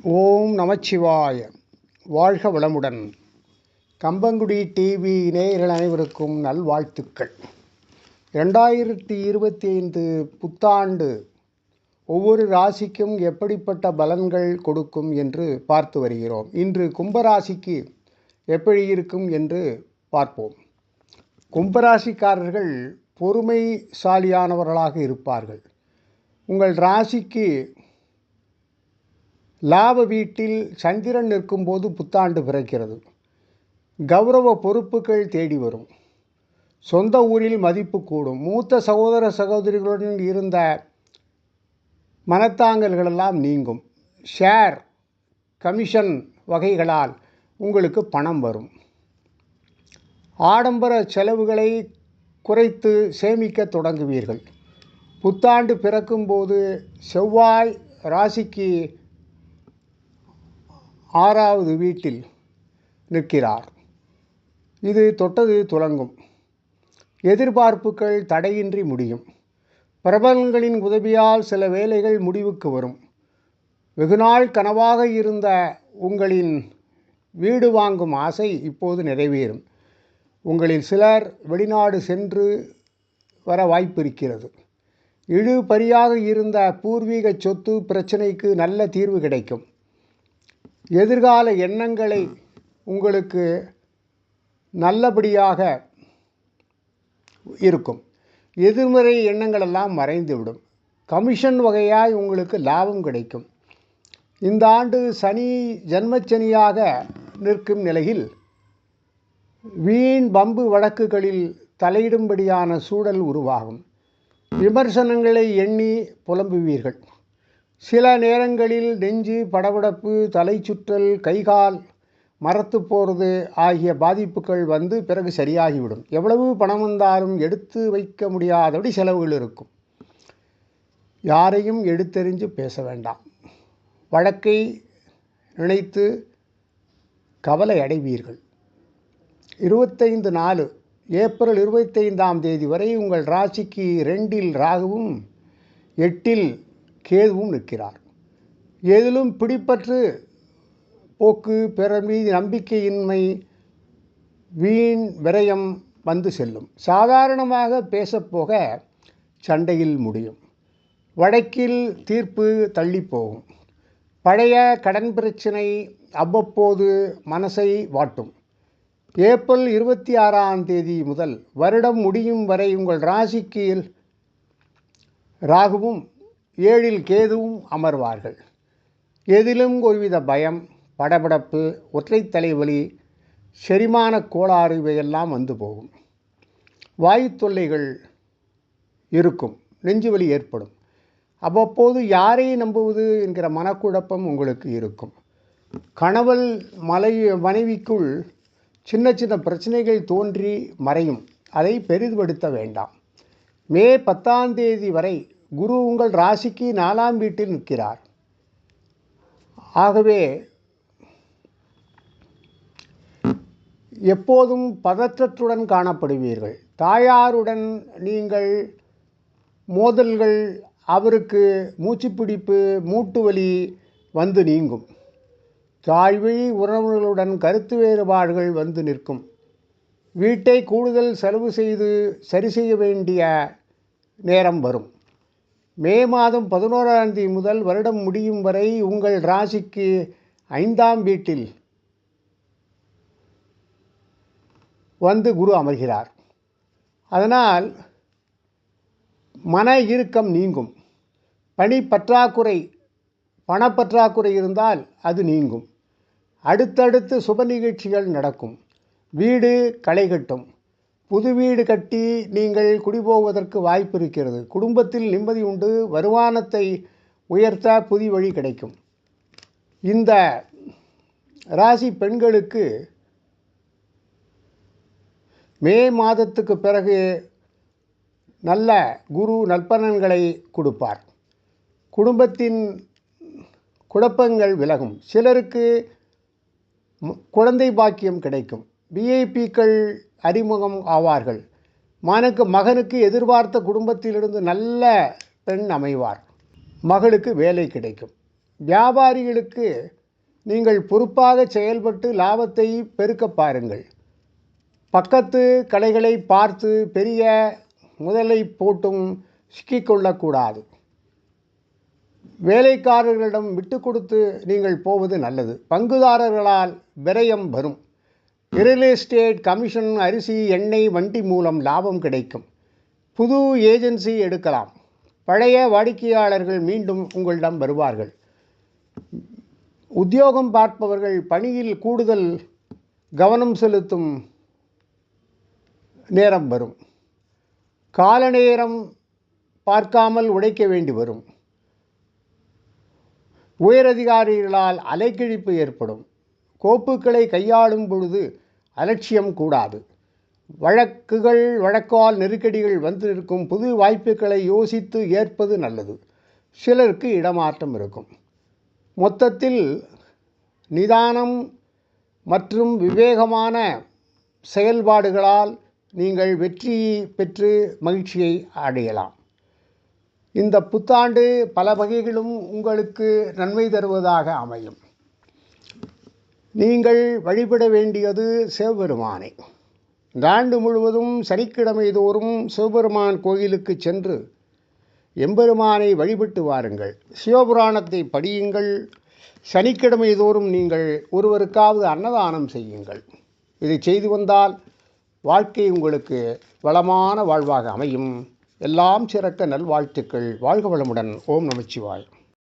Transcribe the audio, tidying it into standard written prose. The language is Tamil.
ஓம் நமச்சிவாய. வாழ்க வளமுடன். கம்பங்குடி டிவி நேயர்கள் அனைவருக்கும் நல்வாழ்த்துக்கள். 2025 புத்தாண்டு ஒவ்வொரு ராசிக்கும் எப்படிப்பட்ட பலன்கள் கொடுக்கும் என்று பார்த்து வருகிறோம். இன்று கும்பராசிக்கு எப்படி இருக்கும் என்று பார்ப்போம். கும்பராசிக்காரர்கள் பொறுமைசாலியானவர்களாக இருப்பார்கள். உங்கள் ராசிக்கு லாப வீட்டில் சந்திரன் நிற்கும்போது புத்தாண்டு பிறக்கிறது. கௌரவ பொறுப்புகள் தேடி வரும். சொந்த ஊரில் மதிப்பு கூடும். மூத்த சகோதர சகோதரிகளுடன் இருந்த மனத்தாங்கல்களெல்லாம் நீங்கும். ஷேர் கமிஷன் வகைகளால் உங்களுக்கு பணம் வரும். ஆடம்பர செலவுகளை குறைத்து சேமிக்க தொடங்குவீர்கள். புத்தாண்டு பிறக்கும்போது செவ்வாய் ராசிக்கு 6வது வீட்டில் நிற்கிறார். இது தொட்டது துலங்கும். எதிர்பார்ப்புகள் தடையின்றி முடியும். பிரபலங்களின் உதவியால் சில வேலைகள் முடிவுக்கு வரும். வெகுநாள் கனவாக இருந்த உங்களின் வீடு வாங்கும் ஆசை இப்போது நிறைவேறும். உங்களில் சிலர் வெளிநாடு சென்று வர வாய்ப்பு இருக்கிறது. இழுபறியாக இருந்த பூர்வீக சொத்து பிரச்சனைக்கு நல்ல தீர்வு கிடைக்கும். எதிர்கால எண்ணங்களை உங்களுக்கு நல்லபடியாக இருக்கும். எதிர்மறை எண்ணங்களெல்லாம் மறைந்துவிடும். கமிஷன் வகையாய் உங்களுக்கு லாபம் கிடைக்கும். இந்த ஆண்டு சனி ஜன்மச்சனியாக நிற்கும் நிலையில் வீண் பம்பு வழக்குகளில் தலையிடும்படியான சூழல் உருவாகும். விமர்சனங்களை எண்ணி புலம்புவீர்கள். சில நேரங்களில் நெஞ்சு படபடப்பு, தலை சுற்றல், கைகால் மரத்து போகிறது ஆகிய பாதிப்புகள் வந்து பிறகு சரியாகிவிடும். எவ்வளவு பணம் வந்தாலும் எடுத்து வைக்க முடியாதபடி செலவுகள் இருக்கும். யாரையும் எடுத்தெறிஞ்சு பேச வேண்டாம். வழக்கை நினைத்து கவலை அடைவீர்கள். 25 ஏப்ரல் 25 வரை உங்கள் ராசிக்கு 2இல் ராகுவும் 8இல் கேதுவும் நிற்கிறார். எதிலும் பிடிப்பற்று போக்கு, பிறர் மீது நம்பிக்கையின்மை, வீண் விரயம் வந்து செல்லும். சாதாரணமாக பேசப்போக சண்டையில் முடியும். வழக்கில் தீர்ப்பு தள்ளி போகும். பழைய கடன் பிரச்சனை அவ்வப்போது மனசை வாட்டும். ஏப்ரல் 26 முதல் வருடம் முடியும் வரை உங்கள் ராசிக்கு ராகுவும் 7இல் கேதுவும் அமர்வார்கள். எதிலும் ஒருவித பயம், படபடப்பு, ஒற்றை தலைவலி, செரிமான கோளாறு இவையெல்லாம் வந்து போகும். வாயு தொல்லைகள் இருக்கும். நெஞ்சுவலி ஏற்படும். அவ்வப்போது யாரை நம்புவது என்கிற மனக்குழப்பம் உங்களுக்கு இருக்கும். கணவன் மனைவிக்குள் சின்ன சின்ன பிரச்சனைகள் தோன்றி மறையும். அதை பெரிதுபடுத்த வேண்டாம். மே 10 வரை குரு உங்கள் ராசிக்கு 4ஆம் வீட்டில் நிற்கிறார். ஆகவே எப்போதும் பதற்றத்துடன் காணப்படுவீர்கள். தாயாருடன் நீங்கள் மோதல்கள், அவருக்கு மூச்சுப்பிடிப்பு, மூட்டு வலி வந்து நீங்கும். தாய்வழி உறவுகளுடன் கருத்து வேறுபாடுகள் வந்து நிற்கும். வீட்டை கூடுதல் செலவு செய்து சரி செய்ய வேண்டிய நேரம் வரும். மே மாதம் 11 முதல் வருடம் முடியும் வரை உங்கள் ராசிக்கு 5ஆம் வீட்டில் வந்து குரு அமர்கிறார். அதனால் மன இறுக்கம் நீங்கும். பணப்பற்றாக்குறை இருந்தால் அது நீங்கும். அடுத்தடுத்து சுப நிகழ்ச்சிகள் நடக்கும். வீடு களை கட்டும். புது வீடு கட்டி நீங்கள் குடிபோவதற்கு வாய்ப்பு இருக்கிறது. குடும்பத்தில் நிம்மதி உண்டு. வருமானத்தை உயர்த்த புதிய வழி கிடைக்கும். இந்த ராசி பெண்களுக்கு மே மாதத்துக்கு பிறகு நல்ல குரு நற்பலன்களை கொடுப்பார். குடும்பத்தின் குழப்பங்கள் விலகும். சிலருக்கு குழந்தை பாக்கியம் கிடைக்கும். விஐபிக்கள் அறிமுகம் ஆவார்கள். மகனுக்கு எதிர்பார்த்த குடும்பத்திலிருந்து நல்ல பெண் அமைவார். மகளுக்கு வேலை கிடைக்கும். வியாபாரிகளுக்கு நீங்கள் பொறுப்பாக செயல்பட்டு லாபத்தை பெருக்க பாருங்கள். பக்கத்து கடைகளை பார்த்து பெரிய முதலை போட்டும் சிக்கிக்கொள்ளக்கூடாது. வேலைக்காரர்களிடம் விட்டு கொடுத்து நீங்கள் போவது நல்லது. பங்குதாரர்களால் விரயம் வரும். ரியல் எஸ்டேட் கமிஷன், அரிசி, எண்ணெய், வண்டி மூலம் லாபம் கிடைக்கும். புது ஏஜென்சி எடுக்கலாம். பழைய வாடிக்கையாளர்கள் மீண்டும் உங்களிடம் வருவார்கள். உத்தியோகம் பார்ப்பவர்கள் பணியில் கூடுதல் கவனம் செலுத்தும் நேரம் வரும். கால நேரம் பார்க்காமல் உழைக்க வேண்டி வரும். உயரதிகாரிகளால் அலைக்கழிப்பு ஏற்படும். கோப்புகளை கையாளும் பொழுது அலட்சியம் கூடாது. வழக்கால் நெருக்கடிகள் வந்து நிற்கும். புது வாய்ப்புகளை யோசித்து ஏற்பது நல்லது. சிலருக்கு இடமாற்றம் இருக்கும். மொத்தத்தில் நிதானம் மற்றும் விவேகமான செயல்பாடுகளால் நீங்கள் வெற்றி பெற்று மகிழ்ச்சியை அடையலாம். இந்த புத்தாண்டு பல வகைகளும் உங்களுக்கு நன்மை தருவதாக அமையும். நீங்கள் வழிபட வேண்டியது சிவபெருமானை. இந்த ஆண்டு முழுவதும் சனிக்கிழமை தோறும் சிவபெருமான் கோயிலுக்கு சென்று எம்பெருமானை வழிபட்டு வாருங்கள். சிவபுராணத்தை படியுங்கள். சனிக்கிழமை தோறும் நீங்கள் ஒருவருக்காவது அன்னதானம் செய்யுங்கள். இதை செய்து வந்தால் வாழ்க்கை உங்களுக்கு வளமான வாழ்வாக அமையும். எல்லாம் சிறக்க நல்வாழ்த்துக்கள். வாழ்க வளமுடன். ஓம் நமச்சிவாய.